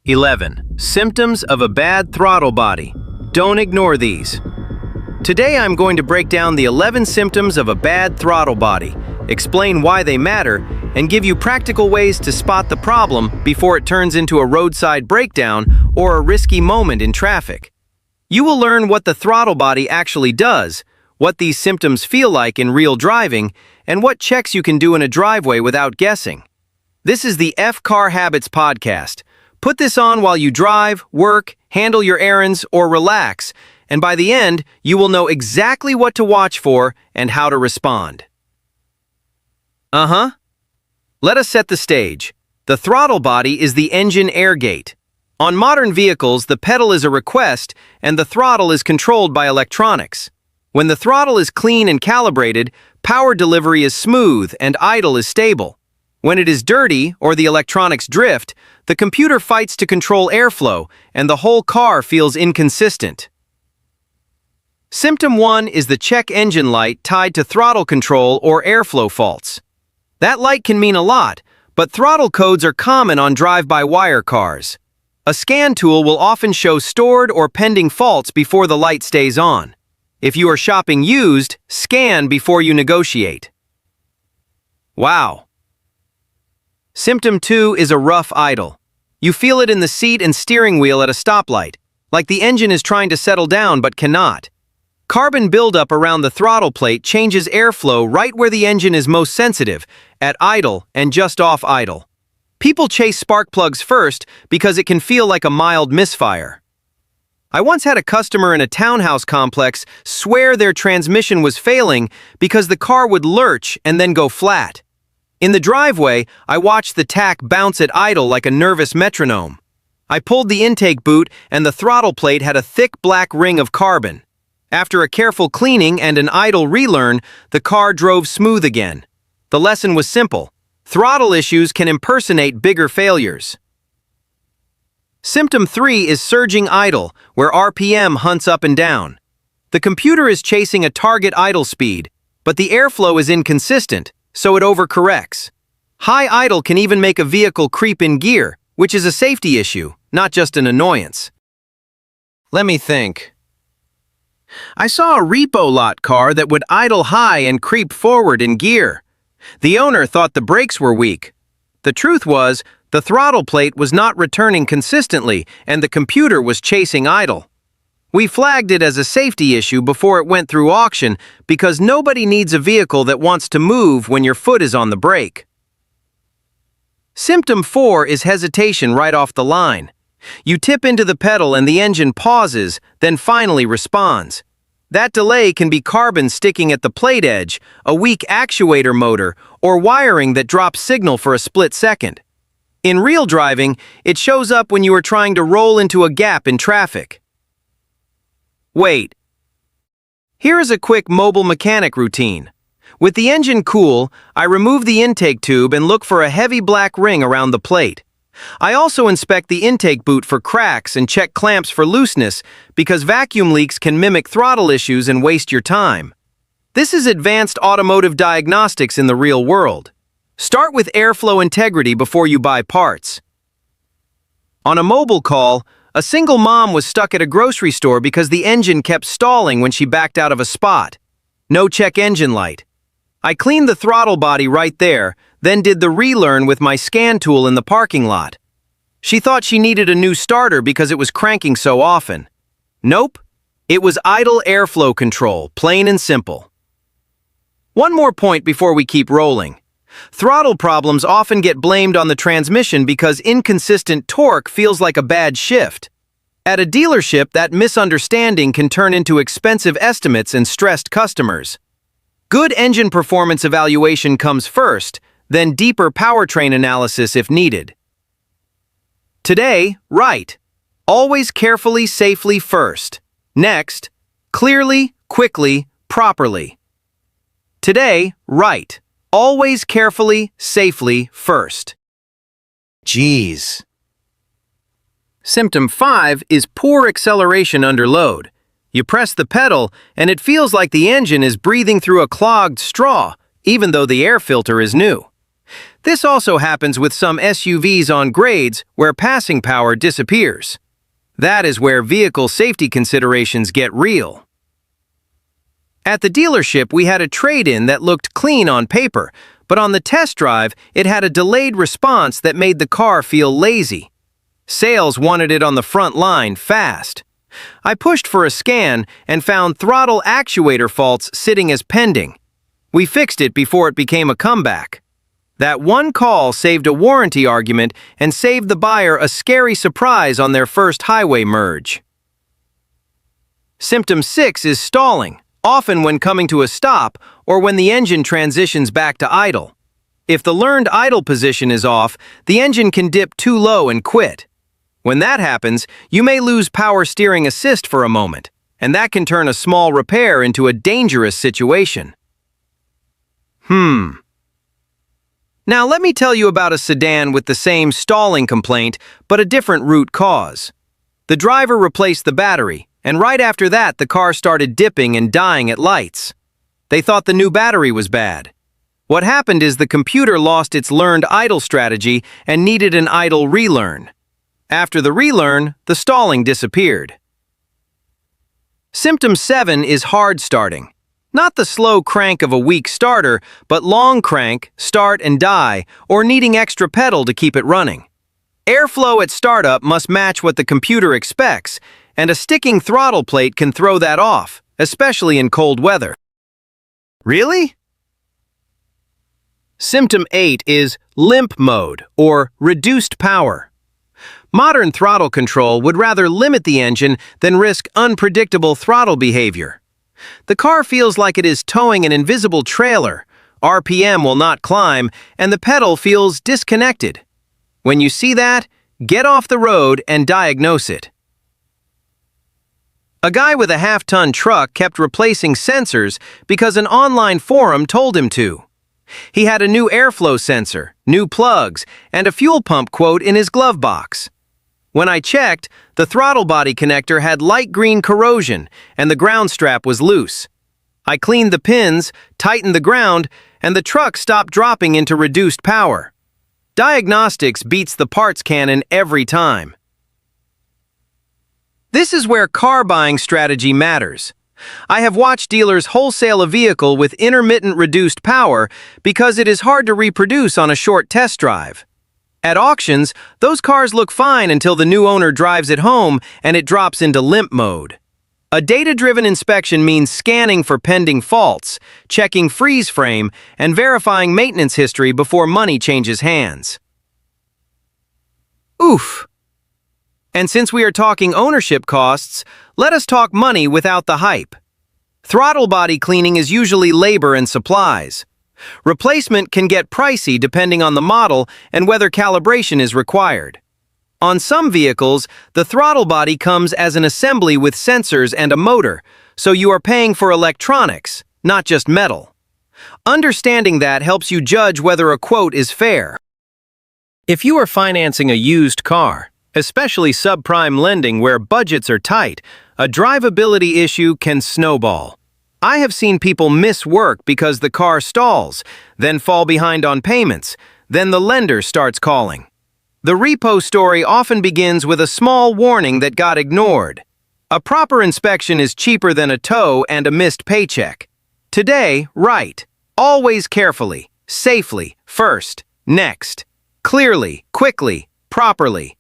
11. Symptoms of a bad throttle body. Don't ignore these. Today I'm going to break down the 11 symptoms of a bad throttle body, explain why they matter, and give you practical ways to spot the problem before it turns into a roadside breakdown or a risky moment in traffic. You will learn what the throttle body actually does, what these symptoms feel like in real driving, and what checks you can do in a driveway without guessing. This is the Car Habits podcast. Put this on while you drive, work, handle your errands, or relax, and by the end, you will know exactly what to watch for and how to respond. Let us set the stage. The throttle body is the engine air gate. On modern vehicles, the pedal is a request and the throttle is controlled by electronics. When the throttle is clean and calibrated, power delivery is smooth and idle is stable. When it is dirty or the electronics drift, the computer fights to control airflow and the whole car feels inconsistent. Symptom 1 is the check engine light tied to throttle control or airflow faults. That light can mean a lot, but throttle codes are common on drive-by-wire cars. A scan tool will often show stored or pending faults before the light stays on. If you are shopping used, scan before you negotiate. Wow. Symptom 2 is a rough idle. You feel it in the seat and steering wheel at a stoplight, like the engine is trying to settle down but cannot. Carbon buildup around the throttle plate changes airflow right where the engine is most sensitive, at idle and just off idle. People chase spark plugs first because it can feel like a mild misfire. I once had a customer in a townhouse complex swear their transmission was failing because the car would lurch and then go flat. In the driveway, I watched the tach bounce at idle like a nervous metronome. I pulled the intake boot and the throttle plate had a thick black ring of carbon. After a careful cleaning and an idle relearn, the car drove smooth again. The lesson was simple. Throttle issues can impersonate bigger failures. Symptom 3 is surging idle, where RPM hunts up and down. The computer is chasing a target idle speed, but the airflow is inconsistent, so it overcorrects. High idle can even make a vehicle creep in gear, which is a safety issue, not just an annoyance. Let me think. I saw a repo lot car that would idle high and creep forward in gear. The owner thought the brakes were weak. The truth was, the throttle plate was not returning consistently and the computer was chasing idle. We flagged it as a safety issue before it went through auction because nobody needs a vehicle that wants to move when your foot is on the brake. Symptom 4 is hesitation right off the line. You tip into the pedal and the engine pauses, then finally responds. That delay can be carbon sticking at the plate edge, a weak actuator motor, or wiring that drops signal for a split second. In real driving, it shows up when you are trying to roll into a gap in traffic. Wait. Here is a quick mobile mechanic routine. With the engine cool, I remove the intake tube and look for a heavy black ring around the plate. I also inspect the intake boot for cracks and check clamps for looseness because vacuum leaks can mimic throttle issues and waste your time. This is advanced automotive diagnostics in the real world. Start with airflow integrity before you buy parts. On a mobile call, a single mom was stuck at a grocery store because the engine kept stalling when she backed out of a spot. No check engine light. I cleaned the throttle body right there, then did the relearn with my scan tool in the parking lot. She thought she needed a new starter because it was cranking so often. Nope, it was idle airflow control, plain and simple. One more point before we keep rolling. Throttle problems often get blamed on the transmission because inconsistent torque feels like a bad shift. At a dealership, that misunderstanding can turn into expensive estimates and stressed customers. Good engine performance evaluation comes first, then deeper powertrain analysis if needed. Today, right. Always carefully, safely first. Next, clearly, quickly, properly. Today, right. Always carefully, safely first. Jeez. Symptom 5 is poor acceleration under load. You press the pedal, and it feels like the engine is breathing through a clogged straw, even though the air filter is new. This also happens with some SUVs on grades where passing power disappears. That is where vehicle safety considerations get real. At the dealership, we had a trade-in that looked clean on paper, but on the test drive, it had a delayed response that made the car feel lazy. Sales wanted it on the front line fast. I pushed for a scan and found throttle actuator faults sitting as pending. We fixed it before it became a comeback. That one call saved a warranty argument and saved the buyer a scary surprise on their first highway merge. Symptom 6 is stalling, often when coming to a stop or when the engine transitions back to idle. If the learned idle position is off, the engine can dip too low and quit. When that happens, you may lose power steering assist for a moment, and that can turn a small repair into a dangerous situation. Now let me tell you about a sedan with the same stalling complaint, but a different root cause. The driver replaced the battery, and right after that the car started dipping and dying at lights. They thought the new battery was bad. What happened is the computer lost its learned idle strategy and needed an idle relearn. After the relearn, the stalling disappeared. Symptom 7 is hard starting. Not the slow crank of a weak starter, but long crank, start and die, or needing extra pedal to keep it running. Airflow at startup must match what the computer expects, and a sticking throttle plate can throw that off, especially in cold weather. Really? Symptom 8 is limp mode, or reduced power. Modern throttle control would rather limit the engine than risk unpredictable throttle behavior. The car feels like it is towing an invisible trailer, RPM will not climb, and the pedal feels disconnected. When you see that, get off the road and diagnose it. A guy with a half-ton truck kept replacing sensors because an online forum told him to. He had a new airflow sensor, new plugs, and a fuel pump quote in his glove box. When I checked, the throttle body connector had light green corrosion and the ground strap was loose. I cleaned the pins, tightened the ground, and the truck stopped dropping into reduced power. Diagnostics beats the parts cannon every time. This is where car buying strategy matters. I have watched dealers wholesale a vehicle with intermittent reduced power because it is hard to reproduce on a short test drive. At auctions, those cars look fine until the new owner drives it home and it drops into limp mode. A data-driven inspection means scanning for pending faults, checking freeze frame, and verifying maintenance history before money changes hands. Oof! And since we are talking ownership costs, let us talk money without the hype. Throttle body cleaning is usually labor and supplies. Replacement can get pricey depending on the model and whether calibration is required. On some vehicles, the throttle body comes as an assembly with sensors and a motor, so you are paying for electronics, not just metal. Understanding that helps you judge whether a quote is fair. If you are financing a used car, especially subprime lending where budgets are tight, a drivability issue can snowball. I have seen people miss work because the car stalls, then fall behind on payments, then the lender starts calling. The repo story often begins with a small warning that got ignored. A proper inspection is cheaper than a tow and a missed paycheck. Today, right. Always carefully, safely, first, next. Clearly, quickly, properly.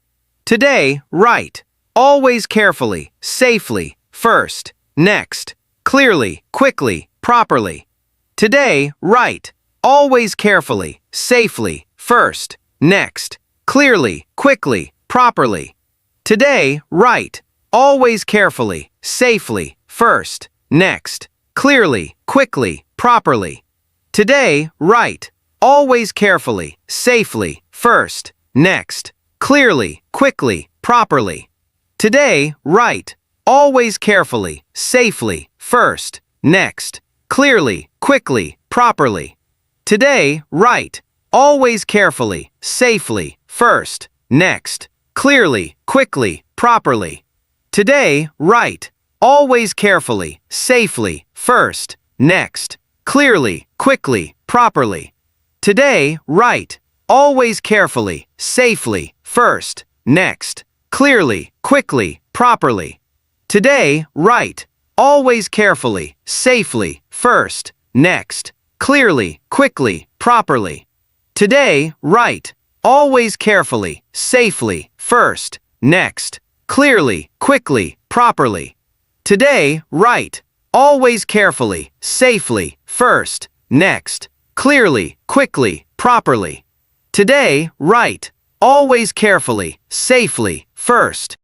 Today, right. Always carefully, safely, first, next. Clearly, quickly, properly. Today, right. Always carefully, safely, first, next. Clearly, quickly, properly. Today, right. Always carefully, safely, first, next. Clearly, quickly, properly. Today, right. Always carefully, safely, first, next. Clearly, quickly, properly. Today, right. Always carefully, safely, first, next. Clearly, quickly, properly. Today, right. Always carefully, safely, first, next. Clearly, quickly, properly. Today, right. Always carefully, safely, first, next. Clearly, quickly, properly. Today, right. always carefully, safely, first, next, clearly, quickly, properly. Today, right, always carefully, safely, first, next, clearly, quickly, properly. Today, right, always carefully, safely, first, next, clearly, quickly, properly. Today, right, always carefully, safely, first, next, clearly, quickly, properly. Today, right, always carefully, safely, first.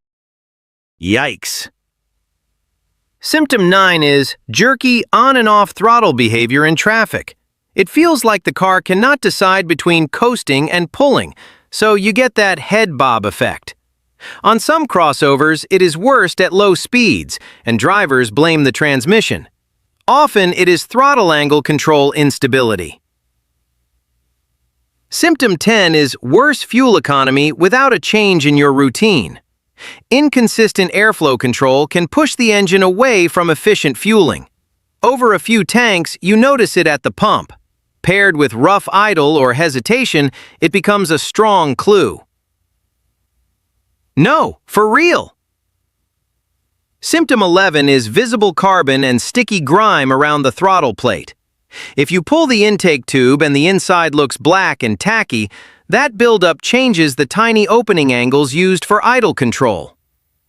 Yikes. Symptom 9 is jerky on and off throttle behavior in traffic. It feels like the car cannot decide between coasting and pulling, so you get that head bob effect. On some crossovers, it is worst at low speeds, and drivers blame the transmission. Often, it is throttle angle control instability. Symptom 10 is worse fuel economy without a change in your routine. Inconsistent airflow control can push the engine away from efficient fueling. Over a few tanks, you notice it at the pump. Paired with rough idle or hesitation, it becomes a strong clue. No, for real! Symptom 11 is visible carbon and sticky grime around the throttle plate. If you pull the intake tube and the inside looks black and tacky, that buildup changes the tiny opening angles used for idle control.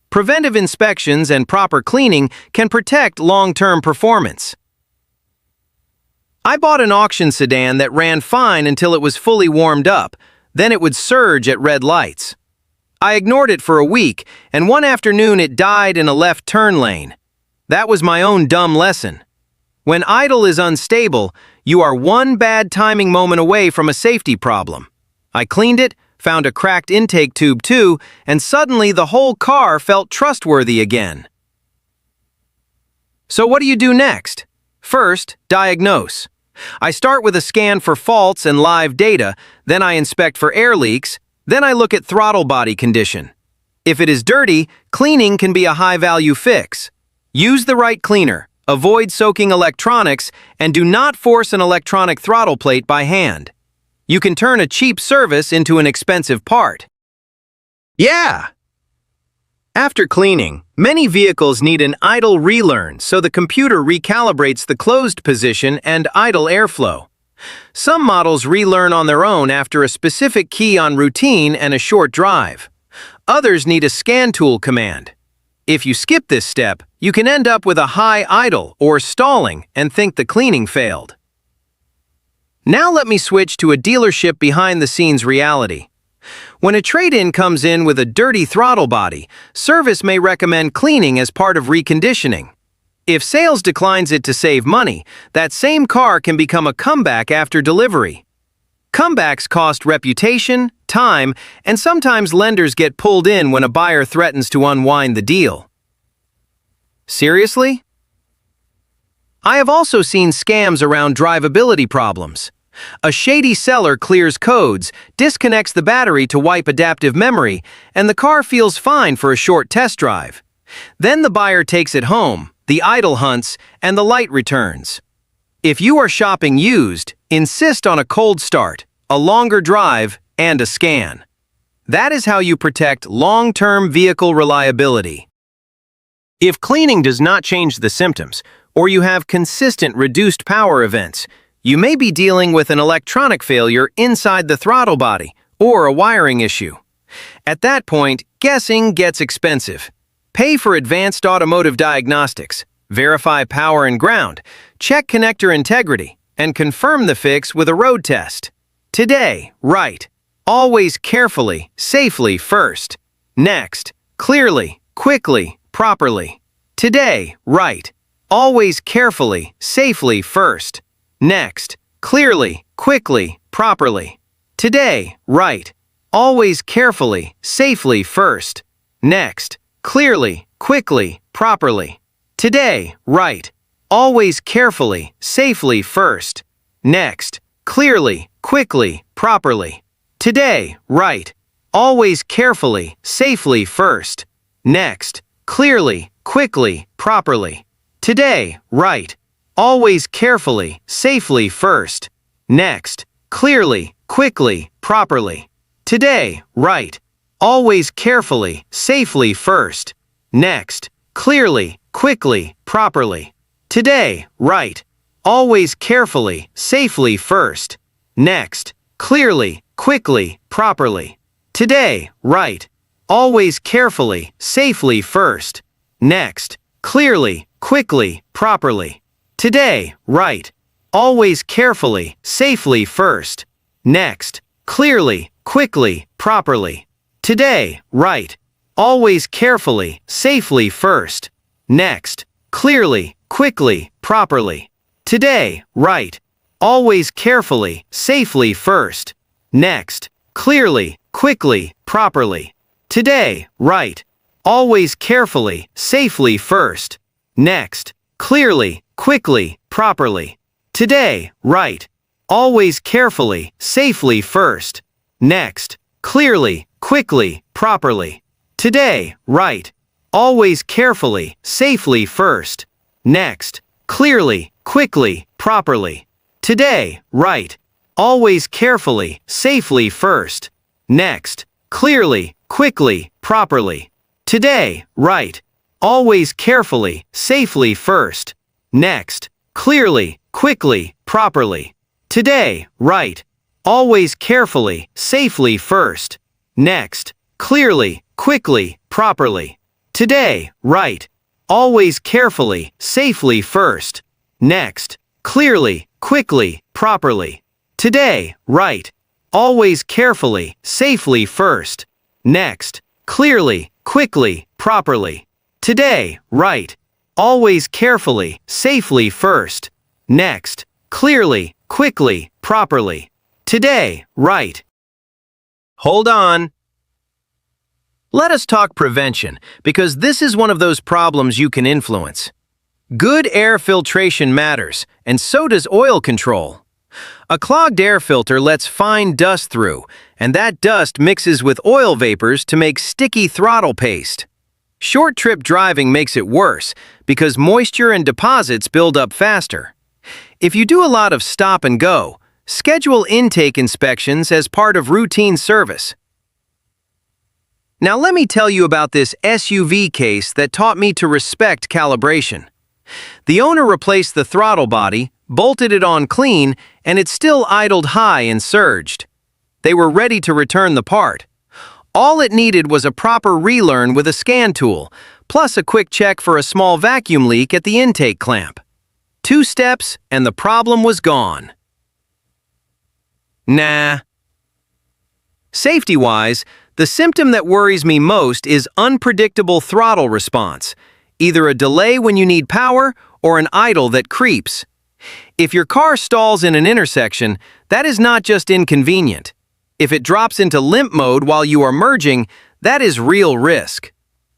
Preventive inspections and proper cleaning can protect long-term performance. I bought an auction sedan that ran fine until it was fully warmed up, then it would surge at red lights. I ignored it for a week, and one afternoon it died in a left turn lane. That was my own dumb lesson. When idle is unstable, you are one bad timing moment away from a safety problem. I cleaned it, found a cracked intake tube too, and suddenly the whole car felt trustworthy again. So what do you do next? First, diagnose. I start with a scan for faults and live data, then I inspect for air leaks, then I look at throttle body condition. If it is dirty, cleaning can be a high-value fix. Use the right cleaner, avoid soaking electronics, and do not force an electronic throttle plate by hand. You can turn a cheap service into an expensive part. Yeah! After cleaning, many vehicles need an idle relearn so the computer recalibrates the closed position and idle airflow. Some models relearn on their own after a specific key on routine and a short drive. Others need a scan tool command. If you skip this step, you can end up with a high idle or stalling and think the cleaning failed. Now let me switch to a dealership behind-the-scenes reality. When a trade-in comes in with a dirty throttle body, service may recommend cleaning as part of reconditioning. If sales declines it to save money, that same car can become a comeback after delivery. Comebacks cost reputation, time, and sometimes lenders get pulled in when a buyer threatens to unwind the deal. Seriously? I have also seen scams around drivability problems. A shady seller clears codes, disconnects the battery to wipe adaptive memory, and the car feels fine for a short test drive. Then the buyer takes it home, the idle hunts, and the light returns. If you are shopping used, insist on a cold start, a longer drive, and a scan. That is how you protect long-term vehicle reliability. If cleaning does not change the symptoms, or you have consistent reduced power events, you may be dealing with an electronic failure inside the throttle body or a wiring issue. At that point, guessing gets expensive. Pay for advanced automotive diagnostics, verify power and ground, check connector integrity, and confirm the fix with a road test. Today, right. Always carefully, safely first. Next, clearly, quickly, properly. Today, right. Always carefully, safely first. Next, clearly, quickly, properly. Today, right. Always carefully, safely first. Next, clearly, quickly, properly. Today, right. Always carefully, safely first. Next, clearly, quickly, properly. Today, right. Always carefully, safely first. Next, clearly, quickly, properly. Today, right. Always carefully, safely first. Next, clearly, quickly, properly. Today, right. Always carefully, safely first. Next, clearly, quickly, properly. Today, right. Always carefully, safely first. Next, clearly, quickly, properly. Today, right. Always carefully, safely first. Next, clearly, quickly, properly. Today, right. Always carefully, safely first. Next, clearly, quickly, properly. Today, right. Always carefully, safely first. Next, clearly, quickly, properly. Today, right. Always carefully, safely first. Next, clearly, quickly, properly. Today, right. Always carefully, safely first. Next, clearly, quickly, properly. Today, right. Always carefully, safely first. Next, clearly, quickly, properly. Today, right. Always carefully, safely first. Next, clearly, quickly, properly. Today, right. Always carefully, safely first. Next, clearly, quickly, properly. Today, right. Always carefully, safely first. Next, clearly, quickly, properly. Today, right. Always carefully, safely first. Next, clearly, quickly, properly. Today, right. Always carefully, safely first. Next, clearly, quickly, properly. Today, right. Always carefully, safely first. Next, clearly, quickly, properly. Today, right. Always carefully, safely first. Next, clearly, quickly, properly. Today, right. Hold on. Let us talk prevention, because this is one of those problems you can influence. Good air filtration matters, and so does oil control. A clogged air filter lets fine dust through, and that dust mixes with oil vapors to make sticky throttle paste. Short trip driving makes it worse, because moisture and deposits build up faster. If you do a lot of stop and go, schedule intake inspections as part of routine service. Now let me tell you about this SUV case that taught me to respect calibration. The owner replaced the throttle body, bolted it on clean, and it still idled high and surged. They were ready to return the part. All it needed was a proper relearn with a scan tool, plus a quick check for a small vacuum leak at the intake clamp. 2 steps, and the problem was gone. Nah. Safety-wise, the symptom that worries me most is unpredictable throttle response, either a delay when you need power or an idle that creeps. If your car stalls in an intersection, that is not just inconvenient. If it drops into limp mode while you are merging, that is real risk.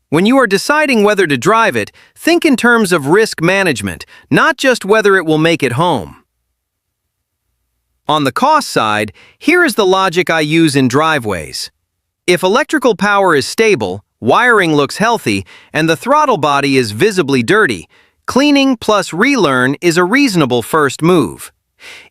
When you are deciding whether to drive it, think in terms of risk management, not just whether it will make it home. On the cost side, here is the logic I use in driveways. If electrical power is stable, wiring looks healthy, and the throttle body is visibly dirty, cleaning plus relearn is a reasonable first move.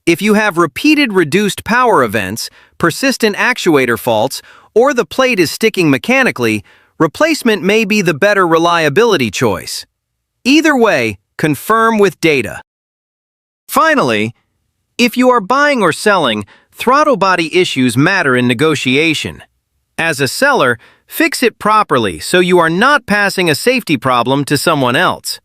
If you have repeated reduced power events, persistent actuator faults, or the plate is sticking mechanically, replacement may be the better reliability choice. Either way, confirm with data. Finally, if you are buying or selling, throttle body issues matter in negotiation. As a seller, fix it properly so you are not passing a safety problem to someone else.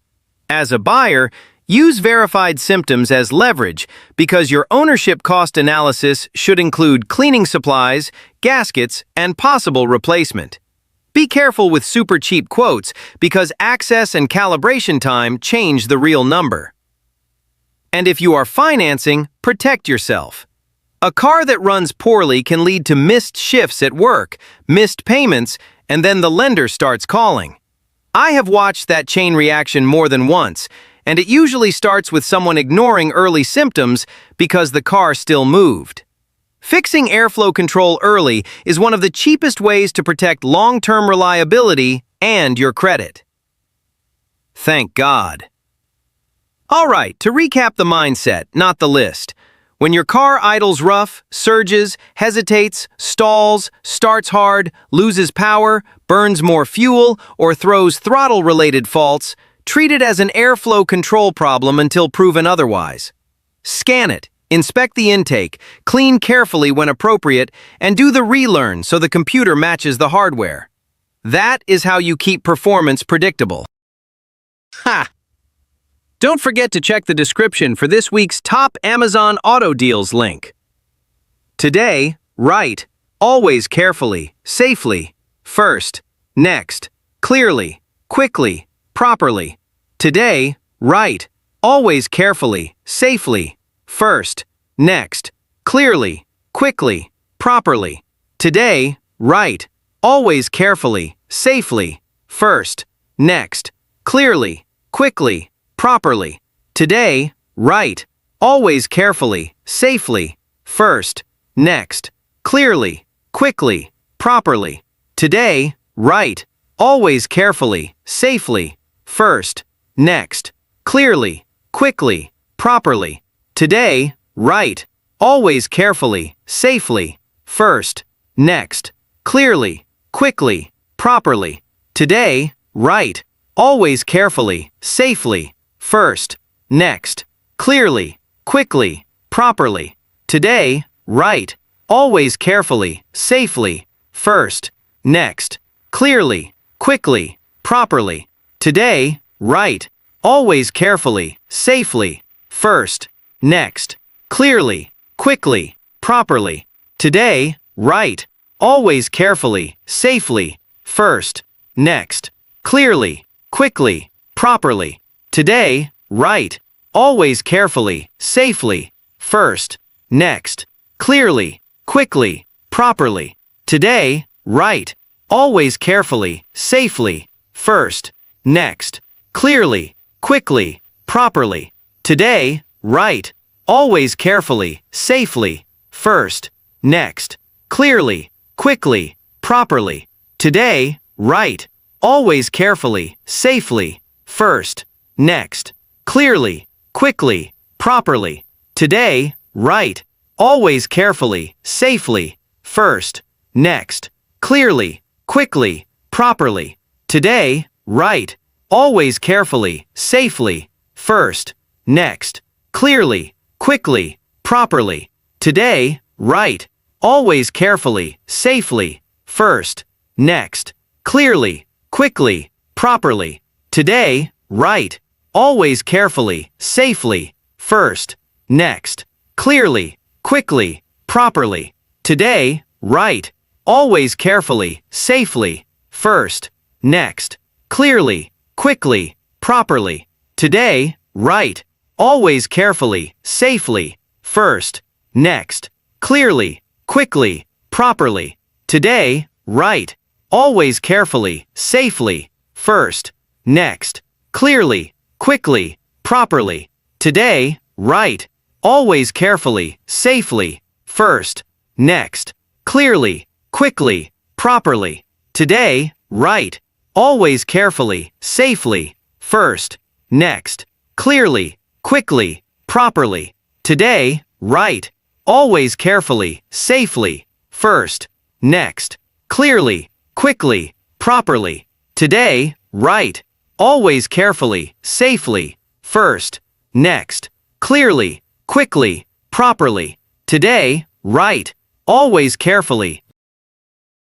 As a buyer, use verified symptoms as leverage because your ownership cost analysis should include cleaning supplies, gaskets, and possible replacement. Be careful with super cheap quotes because access and calibration time change the real number. And if you are financing, protect yourself. A car that runs poorly can lead to missed shifts at work, missed payments, and then the lender starts calling. I have watched that chain reaction more than once, and it usually starts with someone ignoring early symptoms because the car still moved. Fixing airflow control early is one of the cheapest ways to protect long-term reliability and your credit. Thank God. All right, to recap the mindset, not the list. When your car idles rough, surges, hesitates, stalls, starts hard, loses power, burns more fuel, or throws throttle-related faults, treat it as an airflow control problem until proven otherwise. Scan it, inspect the intake, clean carefully when appropriate, and do the relearn so the computer matches the hardware. That is how you keep performance predictable. Ha! Don't forget to check the description for this week's top Amazon Auto Deals link. Today, write, always carefully, safely, first, next, clearly, quickly, properly. Today, write, always carefully, safely, first, next, clearly, quickly, properly. Today, write, always carefully, safely, first, next, clearly, quickly, properly. Today, write, always carefully, safely, first, next, clearly, quickly, properly. Today, write, always carefully, safely, first, next, clearly, quickly, properly. Today, write, always carefully, safely, first, next, clearly, quickly, properly. Today, write, always carefully, safely, first, next, clearly, quickly, properly. Today, write, always carefully, safely, first, next, clearly, quickly, properly. Today, write, always carefully, safely, first, next, clearly, quickly, properly. Today, write, always carefully, safely, first, next, clearly, quickly, properly. Today, write, always carefully, safely, first, next, clearly, quickly, properly. Today, write, always carefully, safely, first, next, clearly, quickly, properly. Today, write, always carefully, safely, first, next, clearly, quickly, properly. Today, write, always carefully, safely, first, next, clearly, quickly, properly. Today, write, always carefully, safely, first, next, clearly, quickly, properly. Today, write, always carefully, safely, first, next, clearly, quickly, properly. Today, write, always carefully, safely, first, next, clearly, quickly, properly. Today, write, always carefully, safely, first, next, clearly, quickly, properly. Today, write, always carefully, safely, first, next, clearly, quickly, properly. Today, write, always carefully, safely, first, next, clearly, quickly, properly. Today, write, always carefully, safely, first, next, clearly, quickly, properly. Today, write, always carefully, safely, first, next, clearly, quickly, properly. Today, write, always carefully, safely, first, next, clearly, quickly, properly. Today, write, always carefully, safely, first, next, clearly, quickly, properly. Today, write, always carefully, safely, first, next, clearly, quickly, properly. Today, write, always carefully,